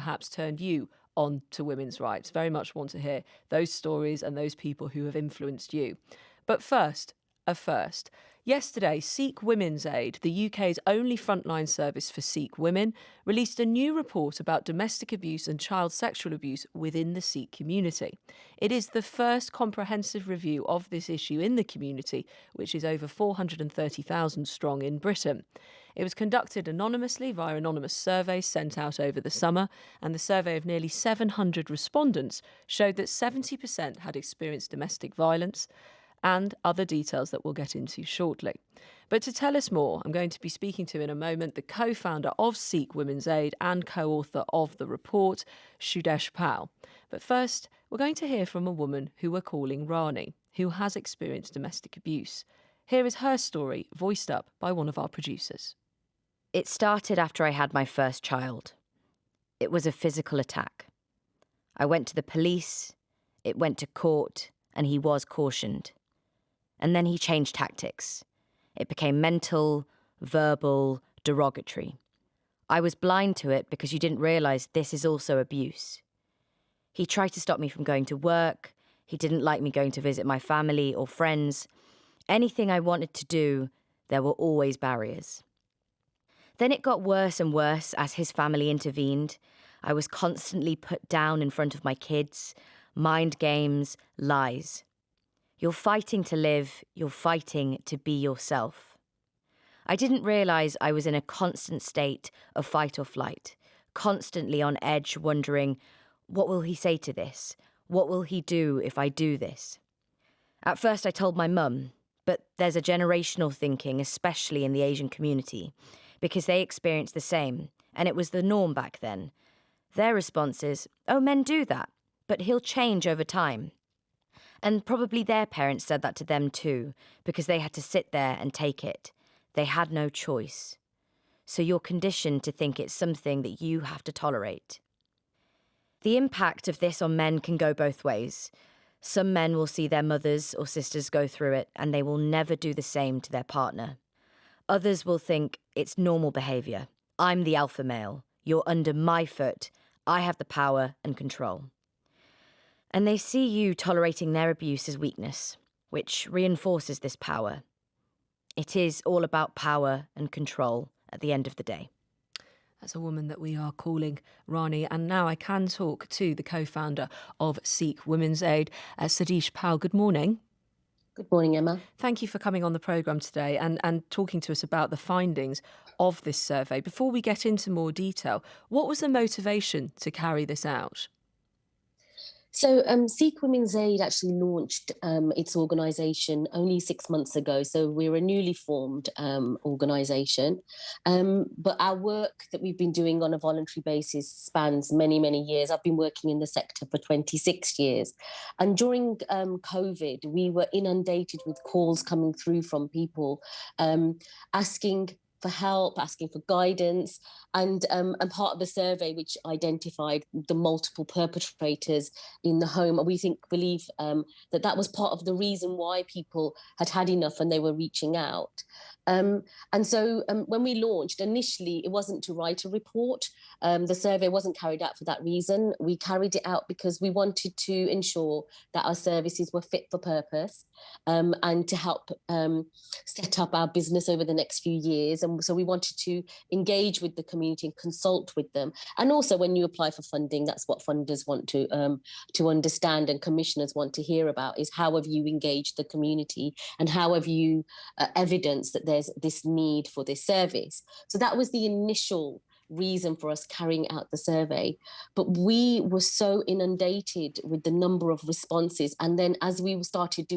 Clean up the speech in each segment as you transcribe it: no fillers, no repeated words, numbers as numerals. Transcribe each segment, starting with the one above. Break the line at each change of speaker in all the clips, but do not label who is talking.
perhaps turned you on to women's rights? Very much want to hear those stories and those people who have influenced you. But first, a first. Yesterday, Sikh Women's Aid, the UK's only frontline service for Sikh women, released a new report about domestic abuse and child sexual abuse within the Sikh community. It is the first comprehensive review of this issue in the community, which is over 430,000 strong in Britain. It was conducted anonymously via anonymous surveys sent out over the summer, and the survey of nearly 700 respondents showed that 70% had experienced domestic violence, and other details that we'll get into shortly. But to tell us more, I'm going to be speaking to in a moment the co-founder of Sikh Women's Aid and co-author of the report, Shudesh Pal. But first, we're going to hear from a woman who we're calling Rani, who has experienced domestic abuse. Here is her story, voiced up by one of our producers.
It started after I had my first child. It was a physical attack. I went to the police, it went to court, and he was cautioned. And then he changed tactics. It became mental, verbal, derogatory. I was blind to it because you didn't realise this is also abuse. He tried to stop me from going to work. He didn't like me going to visit my family or friends. Anything I wanted to do, there were always barriers. Then it got worse and worse as his family intervened. I was constantly put down in front of my kids, mind games, lies. You're fighting to live, you're fighting to be yourself. I didn't realise I was in a constant state of fight or flight, constantly on edge, wondering, what will he say to this? What will he do if I do this? At first I told my mum, but there's a generational thinking, especially in the Asian community, because they experienced the same, and it was the norm back then. Their response is, oh, men do that, but he'll change over time. And probably their parents said that to them too, because they had to sit there and take it. They had no choice. So you're conditioned to think it's something that you have to tolerate. The impact of this on men can go both ways. Some men will see their mothers or sisters go through it, and they will never do the same to their partner. Others will think it's normal behaviour. I'm the alpha male. You're under my foot. I have the power and control. And they see you tolerating their abuse as weakness, which reinforces this power. It is all about power and control at the end of the day.
That's a woman that we are calling Rani. And now I can talk to the co-founder of Sikh Women's Aid, Sadish Pal. Good morning.
Good morning, Emma.
Thank you for coming on the programme today and talking to us about the findings of this survey. Before we get into more detail, what was the motivation to carry this out?
So Sikh Women's Aid actually launched its organisation only 6 months ago. So we're a newly formed organisation. But our work that we've been doing on a voluntary basis spans many, many years. I've been working in the sector for 26 years. And during COVID, we were inundated with calls coming through from people asking for help, asking for guidance, and part of the survey which identified the multiple perpetrators in the home. We believe that was part of the reason why people had had enough and they were reaching out. And so when we launched, initially, it wasn't to write a report. The survey wasn't carried out for that reason. We carried it out because we wanted to ensure that our services were fit for purpose and to help set up our business over the next few years. And so we wanted to engage with the community and consult with them. And also when you apply for funding, that's what funders want to understand and commissioners want to hear about, is how have you engaged the community and how have you evidenced that there's this need for this service. So that was the initial reason for us carrying out the survey. But we were so inundated with the number of responses. And then as we started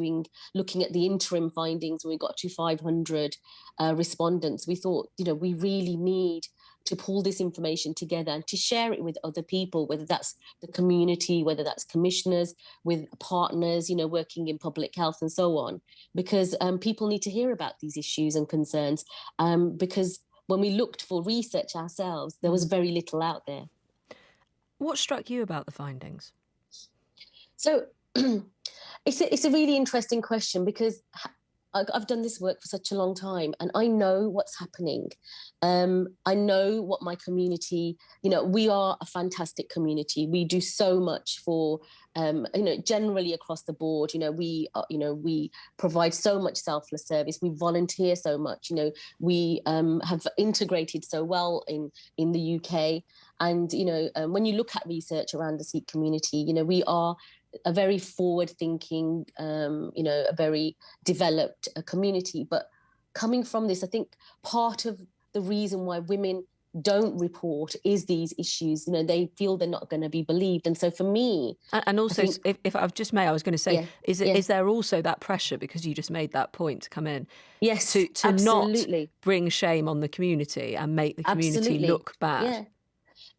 looking at the interim findings, when we got to 500 respondents, we thought, we really need to pull this information together and to share it with other people, whether that's the community, whether that's commissioners, with partners, working in public health and so on, because people need to hear about these issues and concerns, because when we looked for research ourselves, there was very little out there.
What struck you about the findings?
So it's a really interesting question, because I've done this work for such a long time, and I know what's happening. I know what my community, we are a fantastic community. We do so much for, generally across the board. We provide so much selfless service. We volunteer so much. We have integrated so well in the UK. And when you look at research around the Sikh community, we are a very forward-thinking, a very developed community. But coming from this, I think part of the reason why women don't report is these issues. They feel they're not going to be believed, and so for me,
and also, if I've just may, I was going to say,
yeah,
is there also that pressure, because you just made that point, to come in,
yes,
to
absolutely,
not bring shame on the community and make the community
absolutely
look bad?
Yeah.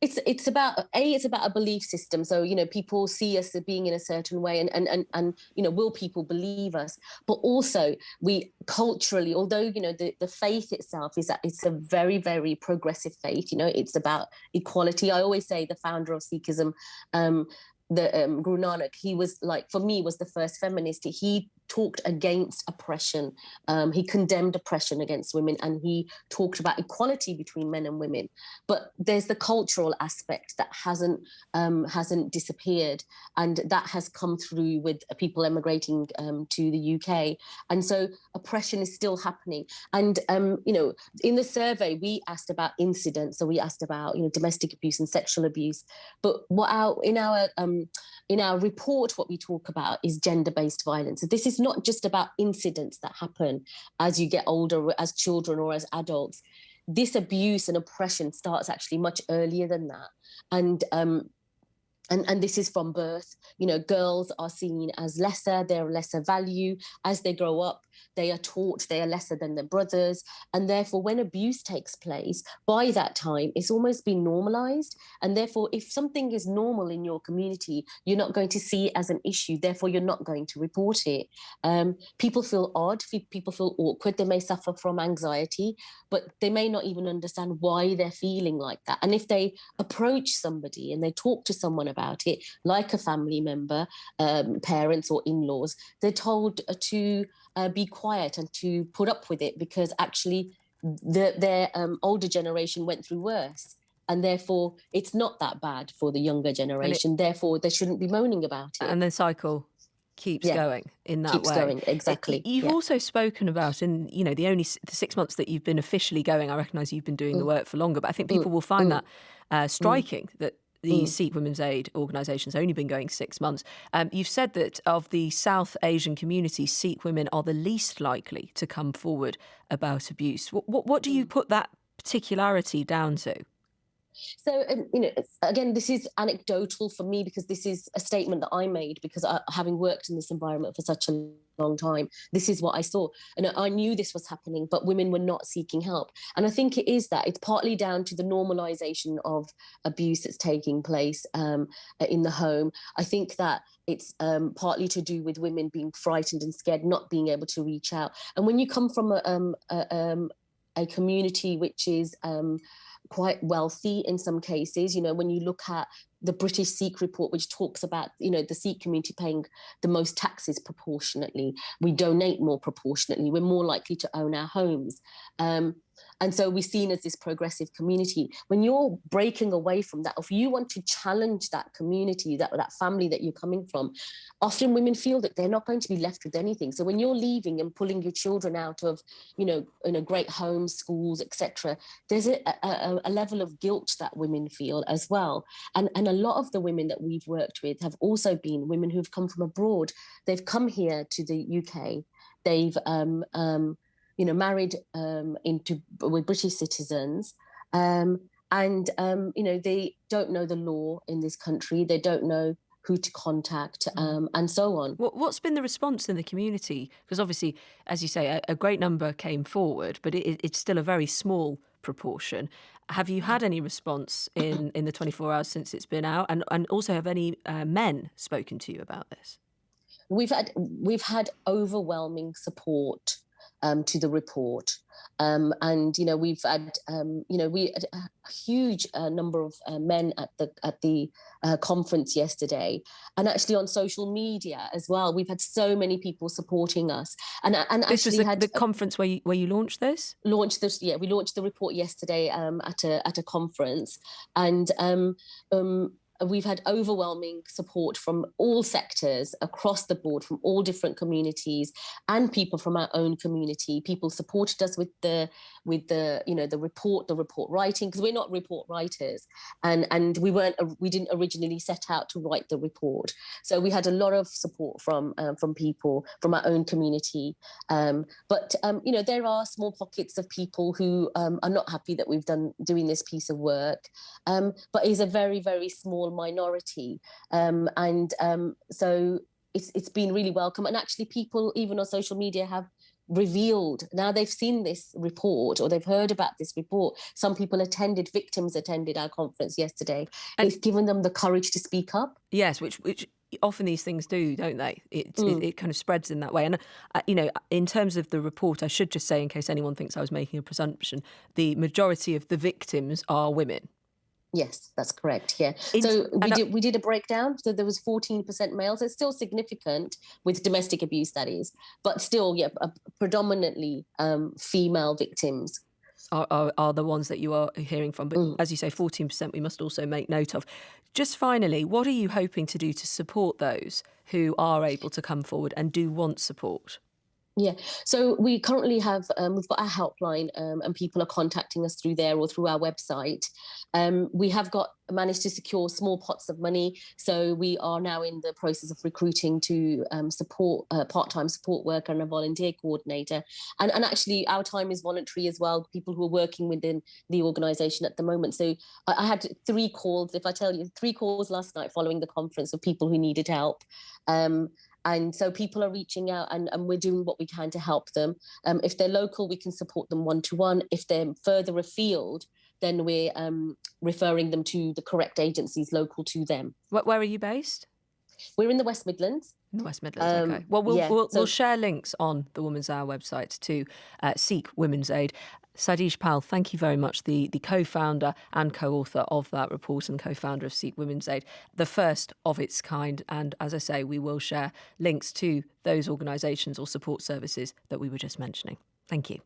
It's about a belief system. So people see us as being in a certain way, and will people believe us? But also, we culturally, although the faith itself is that it's a very, very progressive faith. It's about equality. I always say the founder of Sikhism, Guru Nanak, he was, like, for me, was the first feminist. He talked against oppression. He condemned oppression against women, and he talked about equality between men and women. But there's the cultural aspect that hasn't disappeared, and that has come through with people emigrating to the UK. And so oppression is still happening. And in the survey, we asked about incidents. So we asked about domestic abuse and sexual abuse. But in our report, what we talk about is gender-based violence. So this is not just about incidents that happen as you get older, as children or as adults. This abuse and oppression starts actually much earlier than that. And this is from birth. Girls are seen as lesser, they're lesser value. As they grow up, they are taught they are lesser than their brothers. And therefore, when abuse takes place, by that time, it's almost been normalized. And therefore, if something is normal in your community, you're not going to see it as an issue. Therefore, you're not going to report it. People feel odd, people feel awkward. They may suffer from anxiety, but they may not even understand why they're feeling like that. And if they approach somebody and they talk to someone about it, like a family member, parents or in-laws, they're told to be quiet and to put up with it, because actually their older generation went through worse. And therefore, it's not that bad for the younger generation. Therefore, they shouldn't be moaning about it.
And the cycle keeps going in that
keeps
way.
Going, exactly.
You've also spoken about, in the 6 months that you've been officially going, I recognise you've been doing the work for longer, but I think people will find that striking, that the Sikh Women's Aid organisation has only been going 6 months. You've said that of the South Asian community, Sikh women are the least likely to come forward about abuse. What do you put that particularity down to?
So, again, this is anecdotal for me, because this is a statement that I made because having worked in this environment for such a long time, this is what I saw. And I knew this was happening, but women were not seeking help. And I think it's partly down to the normalization of abuse that's taking place in the home. I think that it's partly to do with women being frightened and scared, not being able to reach out. And when you come from a community which is quite wealthy in some cases, when you look at the British Sikh report, which talks about, the Sikh community paying the most taxes proportionately. We donate more proportionately. We're more likely to own our homes. And so we're seen as this progressive community. When you're breaking away from that, if you want to challenge that community, that family that you're coming from, often women feel that they're not going to be left with anything. So when you're leaving and pulling your children out of, great homes, schools, etc., there's a level of guilt that women feel as well. And a lot of the women that we've worked with have also been women who've come from abroad. They've come here to the UK. They've married with British citizens, and they don't know the law in this country. They don't know who to contact, and so on.
What's been the response in the community? Because obviously, as you say, a great number came forward, but it's still a very small proportion. Have you had any response in the 24 hours since it's been out? And also, have any men spoken to you about this?
We've had overwhelming support. to the report. And we've had we had a huge number of men at the conference yesterday, and actually on social media as well. We've had so many people supporting us, and
This was
actually had
the conference where you launched this?
launched this. Yeah, we launched the report yesterday at a conference, and we've had overwhelming support from all sectors across the board, from all different communities, and people from our own community. People supported us with the report writing, because we're not report writers, and we didn't originally set out to write the report. So we had a lot of support from people from our own community. But there are small pockets of people who are not happy that we've doing this piece of work, but is a very, very small minority. So it's been really welcome. And actually people, even on social media, have revealed, now they've seen this report or they've heard about this report. Some people victims attended our conference yesterday. And it's given them the courage to speak up.
Yes, which often these things do, don't they? It kind of spreads in that way. And, in terms of the report, I should just say, in case anyone thinks I was making a presumption, the majority of the victims are women.
Yes, that's correct. Yeah. So we did a breakdown. So there was 14% males. It's still significant with domestic abuse, that is, but still, predominantly female victims
are the ones that you are hearing from. But as you say, 14% we must also make note of. Just finally, what are you hoping to do to support those who are able to come forward and do want support?
Yeah, so we currently have, we've got our helpline, and people are contacting us through there or through our website. We have managed to secure small pots of money. So we are now in the process of recruiting to support part-time support worker and a volunteer coordinator. And actually our time is voluntary as well, people who are working within the organisation at the moment. So I had 3 calls, if I tell you, 3 calls last night following the conference of people who needed help. And so people are reaching out, and we're doing what we can to help them. If they're local, we can support them one-to-one. If they're further afield, then we're referring them to the correct agencies local to them.
Where are you based?
We're in the West Midlands.
In the West Midlands, okay. Well, we'll share links on the Women's Hour website to Sikh Women's Aid. Sadish Pal, thank you very much, the co-founder and co-author of that report and co-founder of Sikh Women's Aid, the first of its kind. And as I say, we will share links to those organisations or support services that we were just mentioning. Thank you.